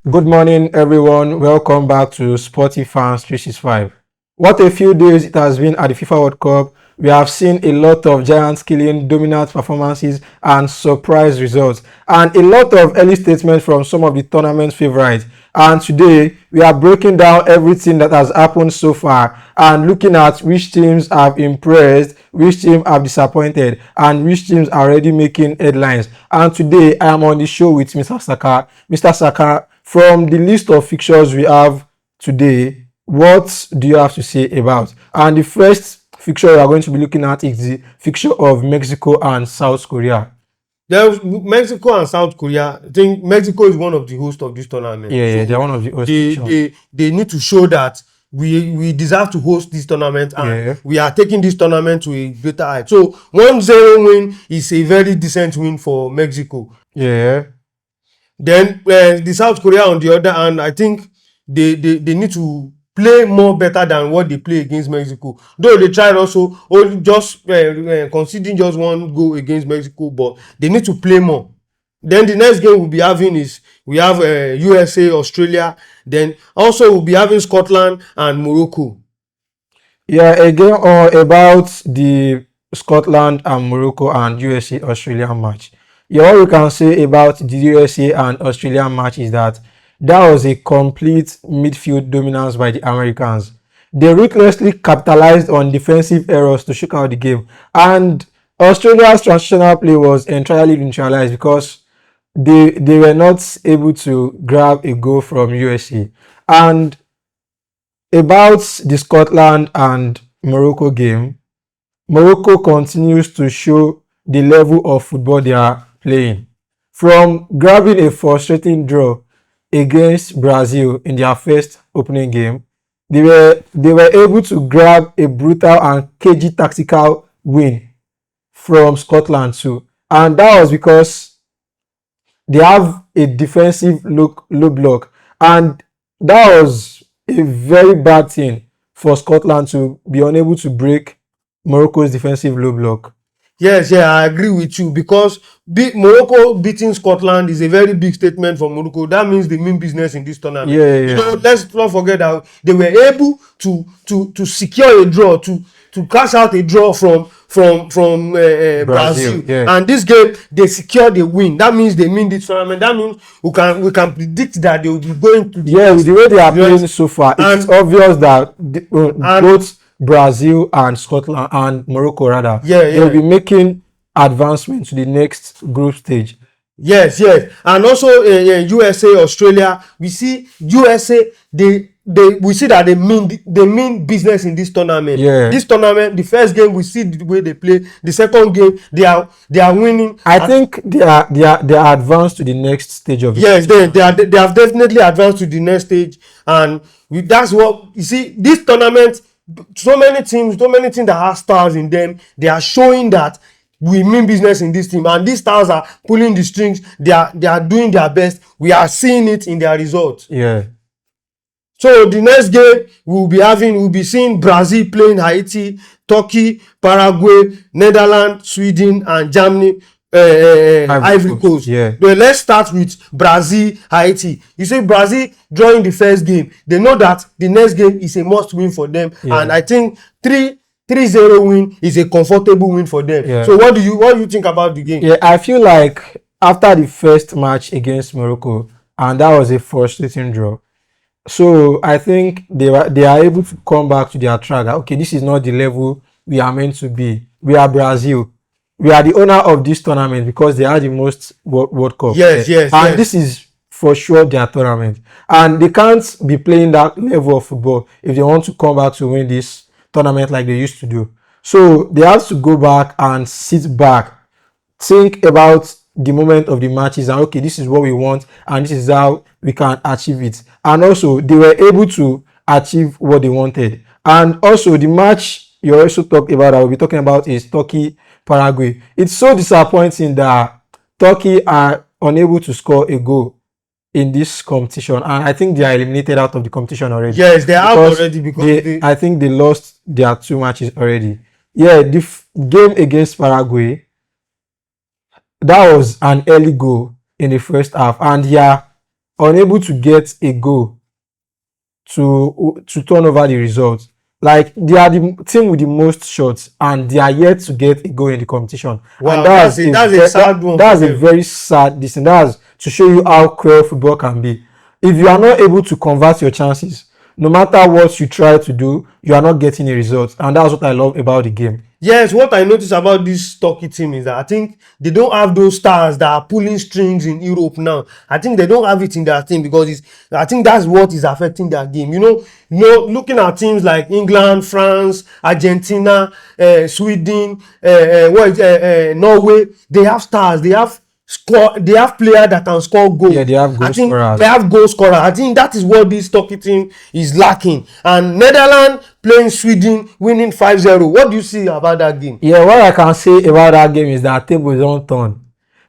Good morning, everyone. Welcome back to Sporty Fans 365. What a few days it has been at the FIFA World Cup. We have seen a lot of giants killing, dominant performances, and surprise results, and a lot of early statements from some of the tournament favorites. And today, we are breaking down everything that has happened so far and looking at which teams have impressed, which teams have disappointed, and which teams are already making headlines. And today, I am on the show with Mr. Saka. Mr. Saka, from the list of fixtures we have today, what do you have to say about? And the first fixture we are going to be looking at is the fixture of Mexico and South Korea. There's Mexico and South Korea. I think Mexico is one of the hosts of this tournament. Yeah, they're one of the hosts. They need to show that we deserve to host this tournament, and we are taking this tournament to a greater height. So 1-0 win is a very decent win for Mexico. Yeah. Then the South Korea on the other hand, I think they need to play more better than what they play against Mexico. Though they tried also only just conceding just one goal against Mexico, but they need to play more. Then the next game we'll be having is we have USA, Australia. Then also we'll be having Scotland and Morocco. Yeah, again, about the Scotland and Morocco and USA Australia match. Yeah, all we can say about the USA and Australia match is that was a complete midfield dominance by the Americans. They ruthlessly capitalized on defensive errors to shook out the game, and Australia's transitional play was entirely neutralized because they were not able to grab a goal from USA. And about the Scotland and Morocco game, Morocco continues to show the level of football they are playing. From grabbing a frustrating draw against Brazil in their first opening game, they were able to grab a brutal and cagey tactical win from Scotland too. And that was because they have a defensive low block, and that was a very bad thing for Scotland to be unable to break Morocco's defensive low block. Yes, I agree with you, because Morocco beating Scotland is a very big statement for Morocco. That means they mean business in this tournament. Yeah. So let's not forget that they were able to secure a draw, to cash out a draw from Brazil. Yeah. And this game they secured a win. That means they mean this tournament. That means we can predict that they will be going to with the way they are playing so far, it's obvious that both Brazil and Scotland and Morocco rather they'll be making advancement to the next group stage. Yes, and also USA, Australia, we see USA we see that they mean business in this tournament. This tournament, the first game we see the way they play. The second game they are winning. I think they are advanced to the next stage of it. Yes, they have definitely advanced to the next stage, and that's what you see. This tournament, so many teams that have stars in them, they are showing that we mean business in this team, and these stars are pulling the strings. They are doing their best. We are seeing it in their results. So the next game we'll be seeing Brazil playing Haiti, Turkey, Paraguay, Netherlands, Sweden, and Germany, Ivory Coast. But let's start with Brazil, Haiti. You see Brazil drawing the first game. They know that the next game is a must win for them, and I think 3-0 win is a comfortable win for them. So what do you think about the game? I feel like after the first match against Morocco, and that was a frustrating draw, so I think they are able to come back to their track. Okay, this is not the level we are meant to be. We are Brazil. We are the owner of this tournament because they are the most World Cup. And this is for sure their tournament. And they can't be playing that level of football if they want to come back to win this tournament like they used to do. So they have to go back and sit back, think about the moment of the matches, and okay, this is what we want and this is how we can achieve it. And also they were able to achieve what they wanted. And also the match you also talked about, I will be talking about, is Turkey Paraguay. It's so disappointing that Turkey are unable to score a goal in this competition, and I think they are eliminated out of the competition already. Yes, they are already, because I think they lost their 2 matches already. The game against Paraguay, that was an early goal in the first half, and unable to get a goal to turn over the result. Like they are the team with the most shots, and they are yet to get a goal in the competition. And Wow, that's a sad one for that's a them. very sad thing. That's to show you how cruel football can be. If you are not able to convert your chances, no matter what you try to do, you are not getting a result, and that's what I love about the game. Yes, what I notice about this Turkey team is that I think they don't have those stars that are pulling strings in Europe now. I think they don't have it in their team because I think that's what is affecting their game. Looking at teams like England, France, Argentina, Sweden, Norway, they have stars. They have players that can score goals. Yeah, they have goal I think scorers. they have goal scorers. I think that is what this Turkey team is lacking. And Netherlands playing Sweden, winning 5-0. What do you see about that game? Yeah, what I can say about that game is that tables don't turn,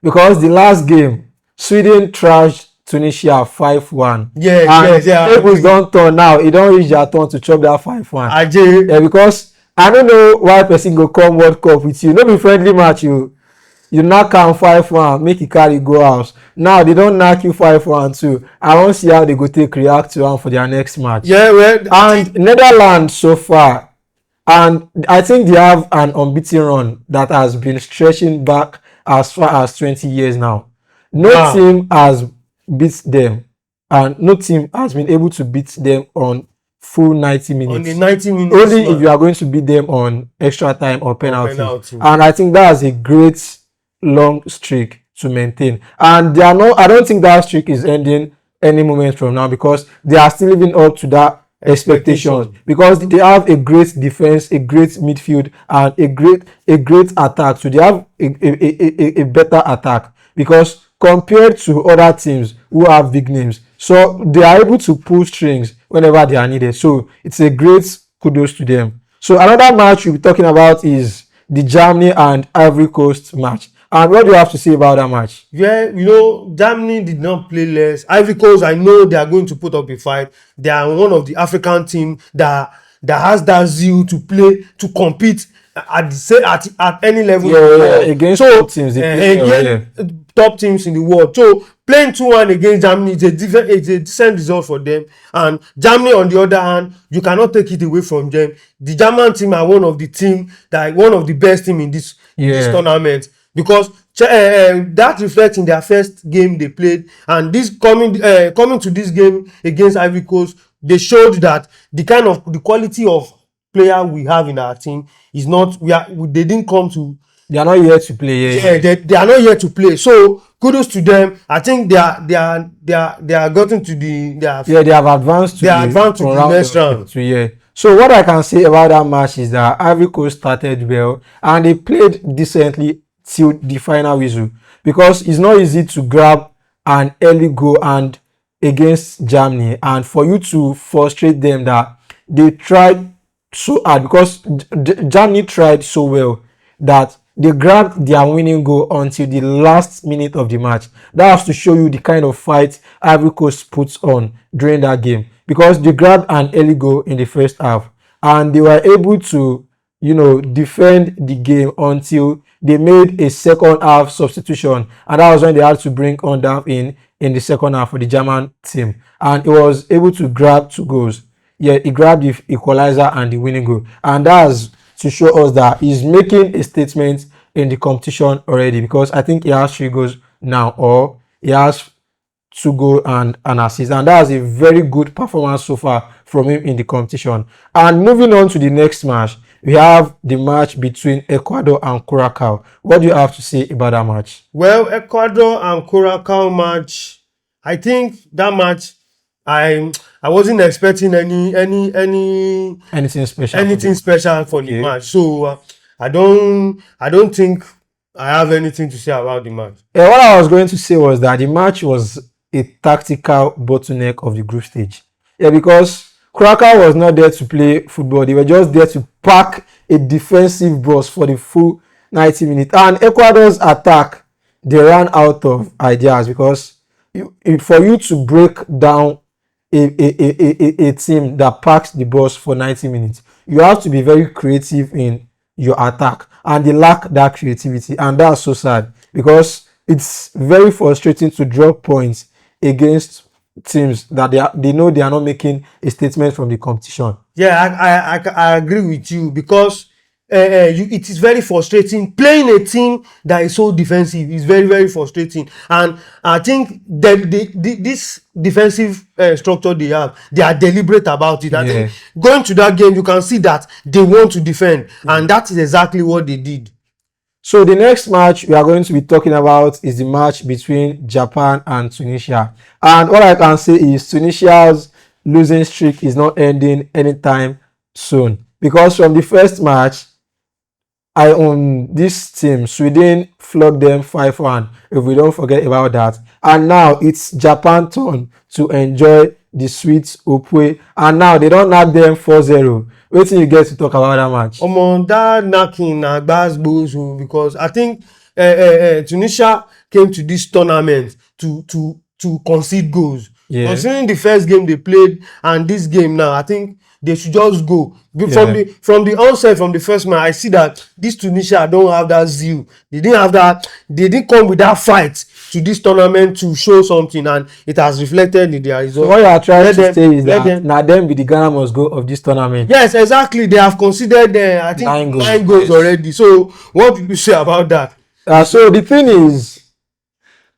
because the last game Sweden trashed Tunisia 5-1. Yes, yeah. Tables don't turn now. It don't reach their turn to chop that 5-1. Ajay. Yeah, because I don't know why person go come World Cup with you. No be friendly match you knock am 5-1, make you carry go house. Now they don't knock you 5-1 too. I wan see how they go take react to am for their next match. Yeah, well, And Netherlands so far, and I think they have an unbeaten run that has been stretching back as far as 20 years now. No Wow. team has beat them, and no team has been able to beat them on full 90 on minutes. the 90 minutes. Only if you are going to beat them on extra time or penalty. penalty. And I think that's a great long streak to maintain. And they are not, I don't think that streak is ending any moment from now, because they are still living up to that expectations, because they have a great defense, a great midfield, and a great attack. So they have a better attack, because compared to other teams who have big names, so they are able to pull strings whenever they are needed. So it's a great kudos to them. So another match we'll be talking about is the Germany and Ivory Coast match. And what do you have to say about that match? Yeah, Germany did not play less. Ivory Coast, I know they are going to put up a fight. They are one of the African team that has that zeal to play, to compete at any level. Against top teams, top teams in the world. So playing 2-1 against Germany is a decent result for them. And Germany, on the other hand, you cannot take it away from them. The German team are one of the best team in this tournament, because that reflects in their first game they played, and this coming to this game against Ivory Coast, they showed that the quality of player we have in our team is not. They didn't come to. They are not here to play. They are not here to play. So kudos to them. I think they are gotten to the. They have advanced to the next round. So what I can say about that match is that Ivory Coast started well and they played decently till the final whistle, because it's not easy to grab an early goal and against Germany, and for you to frustrate them that they tried so hard, because Germany tried so well that they grabbed their winning goal until the last minute of the match. That has to show you the kind of fight Ivory Coast puts on during that game, because they grabbed an early goal in the first half and they were able to defend the game until they made a second half substitution, and that was when they had to bring Undaf in the second half for the German team, and he was able to grab 2 goals. He grabbed the equalizer and the winning goal, and that's to show us that he's making a statement in the competition already, because I think he has 3 goals now, or he has 2 goals and an assist, and that's a very good performance so far from him in the competition. And moving on to the next match, we have the match between Ecuador and Curacao. What do you have to say about that match? Well, Ecuador and Curacao match, I think that match, I wasn't expecting anything special for the match. So I don't think I have anything to say about the match. What I was going to say was that the match was a tactical bottleneck of the group stage. Because Curacao was not there to play football. They were just there to pack a defensive bus for the full 90 minutes. And Ecuador's attack, they ran out of ideas, because for you to break down a team that packs the bus for 90 minutes, you have to be very creative in your attack, and they lack that creativity, and that's so sad, because it's very frustrating to drop points against teams that they know they are not making a statement from the competition. Yeah, I agree with you because it is very frustrating playing a team that is so defensive. Is very very frustrating, and I think that this defensive structure they are deliberate about it. I think going to that game you can see that they want to defend, and that is exactly what they did. So the next match we are going to be talking about is the match between Japan and Tunisia. And all I can say is Tunisia's losing streak is not ending anytime soon. Because from the first match, I own this team. Sweden flogged them 5-1, if we don't forget about that. And now it's Japan turn to enjoy the sweet Opwe. And now they don't knock them 4-0. Wait till you get to talk about that match. That knocking na gbas because I think Tunisia came to this tournament to concede goals. Yeah. Considering the first game they played and this game now, I think they should just go. From the onset, from the first match, I see that this Tunisia don't have that zeal. They didn't come with that fight to this tournament to show something, and it has reflected in their results. So what you are trying to say is that now them be the Ghana must go of this tournament. Yes, exactly. They have considered I think 9 goals already. So what did you say about that? So the thing is,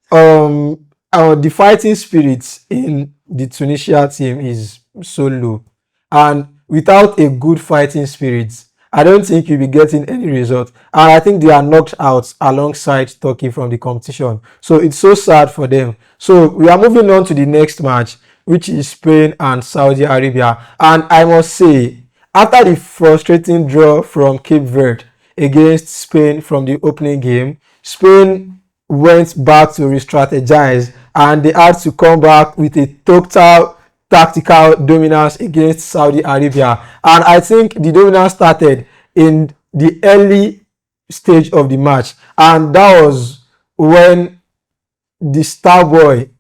the fighting spirit in the Tunisia team is so low, and without a good fighting spirit, I don't think you'll be getting any result. And I think they are knocked out alongside Turkey from the competition. So it's so sad for them. So we are moving on to the next match, which is Spain and Saudi Arabia. And I must say, after the frustrating draw from Cape Verde against Spain from the opening game, Spain went back to re-strategize, and they had to come back with a total tactical dominance against Saudi Arabia. And I think the dominance started in the early stage of the match, and that was when the star boy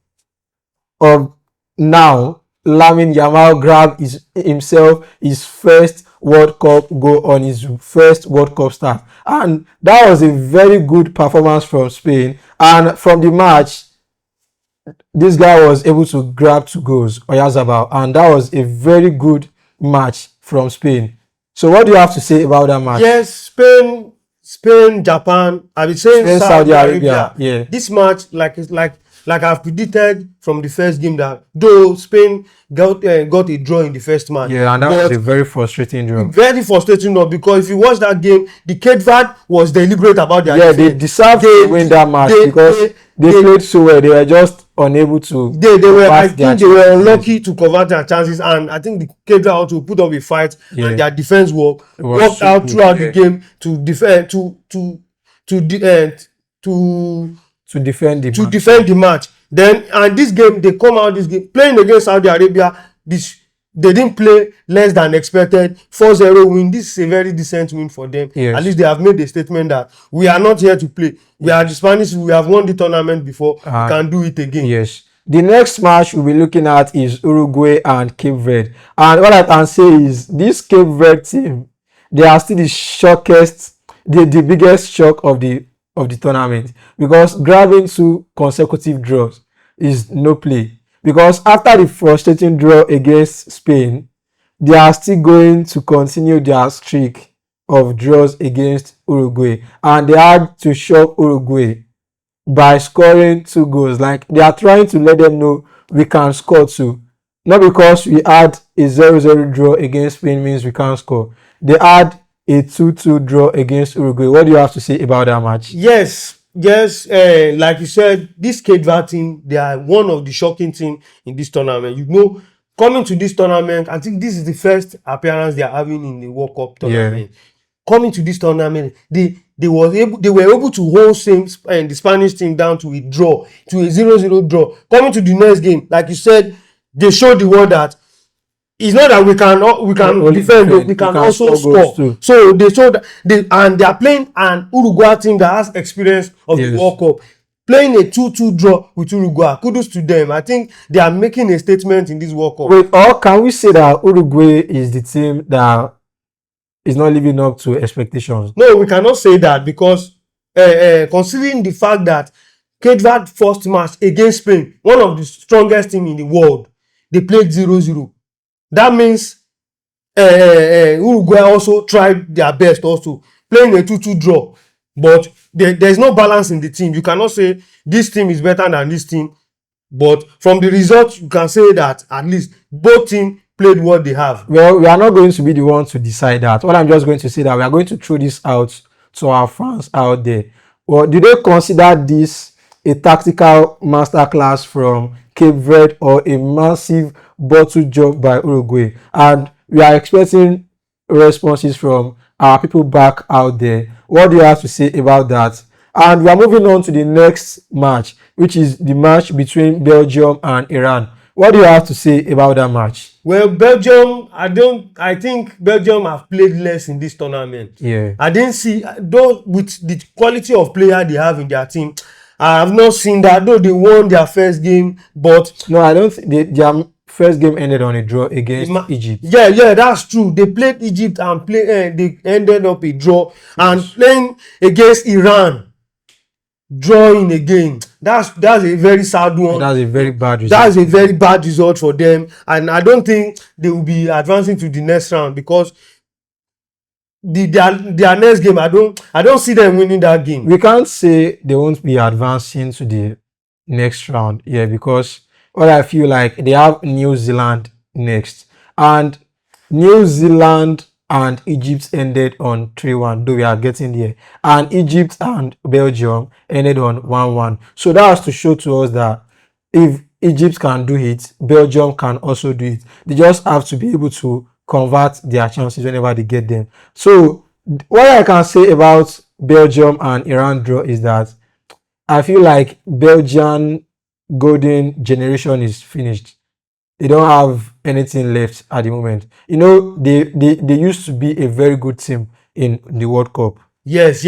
of now, Lamine Yamal, grabbed himself his first World Cup goal on his first World Cup start. And that was a very good performance from Spain. And from the match, this guy was able to grab 2 goals, Oyarzabal, and that was a very good match from Spain. So what do you have to say about that match? Yes, Spain, Japan. I be saying Spain, Saudi Arabia. Yeah. This match, like I've predicted from the first game, that though Spain got a draw in the first match. Yeah, and that was a very frustrating draw. Very frustrating draw, because if you watch that game, the Cape Verde was deliberate about their defense. They deserved to win that match because they played so well. They were just unable to. I think they were unlucky to convert their chances, and I think the Cape Verde also put up a fight, and their defense worked out throughout the game to defend defend the match. Then, and this game, they come out this game playing against Saudi Arabia. They didn't play less than expected. 4-0 win. This is a very decent win for them. Yes. At least they have made a statement that we are not here to play. We are the Spanish. We have won the tournament before. We can do it again. Yes. The next match we'll be looking at is Uruguay and Cape Verde. And what I can say is this Cape Verde team, they are still the biggest shock of the tournament, because grabbing 2 consecutive draws is no play. Because after the frustrating draw against Spain, they are still going to continue their streak of draws against Uruguay, and they had to shock Uruguay by scoring 2 goals. Like, they are trying to let them know we can score 2. Not because we had a 0-0 draw against Spain means we can't score. They had a 2-2 draw against Uruguay. What do you have to say about that match? Yes, like you said, this Cape Verde team, they are one of the shocking teams in this tournament. You know, coming to this tournament, I think this is the first appearance they are having in the World Cup tournament. Coming to this tournament, they were able to hold the Spanish team down to a draw, to a 0-0 draw. Coming to the next game, like you said, they showed the world that it's not that we can defend, we can also score. So they showed that they are playing an Uruguay team that has experience of the World Cup. Playing a 2-2 draw with Uruguay, kudos to them. I think they are making a statement in this World Cup. Wait, or can we say that Uruguay is the team that is not living up to expectations? No, we cannot say that, because considering the fact that Cape Verde first match against Spain, one of the strongest team in the world, they played 0-0. That means Uruguay also tried their best also, playing a 2-2 draw, but there's no balance in the team. You cannot say this team is better than this team, but from the result you can say that at least both teams played what they have. Well, we are not going to be the ones to decide that. What I'm just going to say that we are going to throw this out to our fans out there. Well, do they consider this a tactical masterclass from Cape Verde or a massive bottle job by Uruguay? And we are expecting responses from our people back out there. What do you have to say about that? And we are moving on to the next match, which is the match between Belgium and Iran. What do you have to say about that match? Well, Belgium, I think Belgium have played less in this tournament. Yeah. I didn't see, though with the quality of player they have in their team, I have not seen that, though they won their first game, but No, I don't think their first game ended on a draw against Egypt. Yeah, that's true. They played Egypt and they ended up a draw. And playing against Iran, drawing again, that's a very sad one. That's a very bad result. That's a very bad result for them, and I don't think they will be advancing to the next round because their next game, I don't see them winning that game. We can't say they won't be advancing to the next round, yeah, because what I feel like they have New Zealand next, and New Zealand and Egypt ended on 3-1, though we are getting there, and Egypt and Belgium ended on 1-1. So that has to show to us that if Egypt can do it, Belgium can also do it. They just have to be able to convert their chances whenever they get them. So what I can say about Belgium and Iran draw is that I feel like Belgian golden generation is finished. They don't have anything left at the moment. You know, they used to be a very good team in the World Cup. Yes.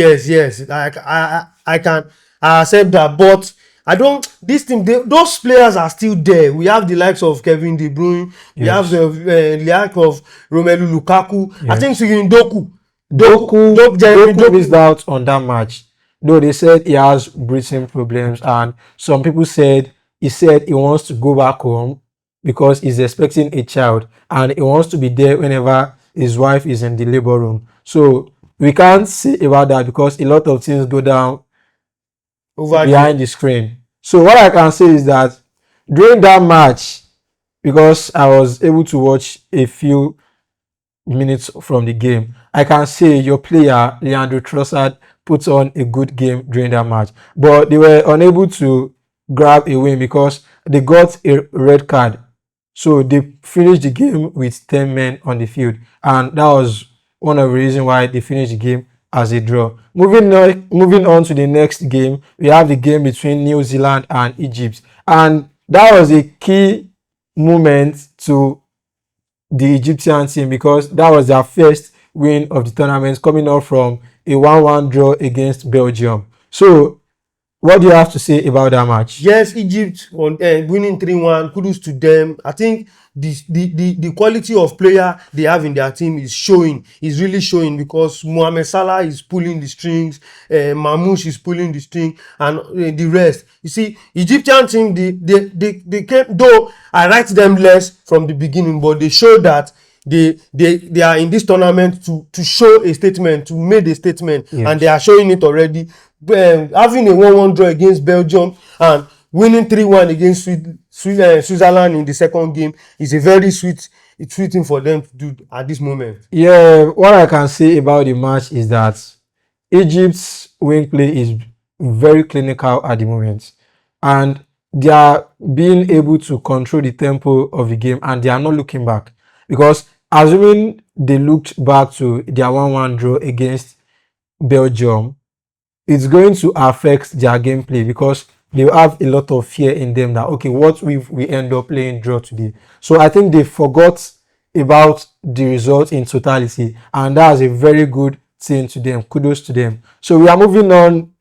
I can accept that, but I don't. This team, those players are still there. We have the likes of Kevin De Bruyne. We have the likes of Romelu Lukaku. I think Doku missed out on that match. Though they said he has breathing problems, and some people said he wants to go back home because he's expecting a child and he wants to be there whenever his wife is in the labor room. So we can't say about that because a lot of things go down over behind the screen. So what I can say is that during that match, because I was able to watch a few minutes from the game, I can say your player Leandro Trossard put on a good game during that match, but they were unable to grab a win because they got a red card. So they finished the game with 10 men on the field, and that was one of the reasons why they finished the game as a draw. Moving on to the next game, we have the game between New Zealand and Egypt, and that was a key moment to the Egyptian team because that was their first win of the tournament, coming off from a 1-1 draw against Belgium. So what do you have to say about that match? Yes, Egypt winning 3-1. Kudos to them. I think the quality of player they have in their team is really showing because Mohamed Salah is pulling the strings, Mamouche is pulling the string, and the rest. You see, Egyptian team, they came, though I write them less from the beginning, but they show that they are in this tournament to show a statement, to make a statement, yes. And they are showing it already. Having a 1-1 draw against Belgium and winning 3-1 against Switzerland in the second game is a very sweet thing for them to do at this moment. Yeah, what I can say about the match is that Egypt's wing play is very clinical at the moment, and they are being able to control the tempo of the game, and they are not looking back, because assuming they looked back to their 1-1 draw against Belgium, it's going to affect their gameplay because they have a lot of fear in them that, okay, what if we end up playing draw today? So I think they forgot about the result in totality, and that's a very good thing to them. Kudos to them. So we are moving on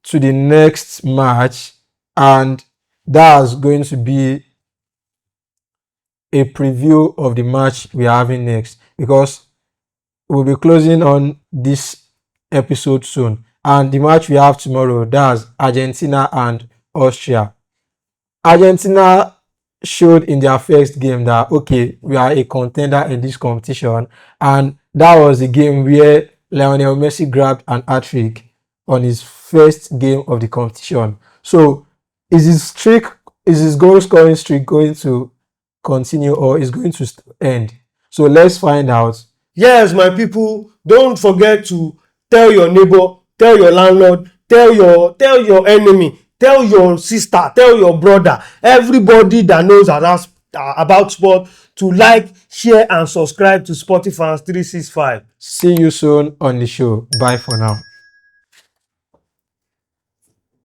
to the next match, and that's going to be a preview of the match we are having next, because we'll be closing on this episode soon, And the match we have tomorrow, that's Argentina and Austria. Argentina showed in their first game that okay, we are a contender in this competition, and that was the game where Lionel Messi grabbed an hat-trick on his first game of the competition. So is his streak, is his goal scoring streak going to continue or is going to end? So let's find out. Yes, my people, don't forget to tell your neighbor, tell your landlord, tell your enemy, tell your sister, tell your brother, everybody that knows about sport to like, share and subscribe to Sporty Fans 365. See you soon on the show. Bye for now.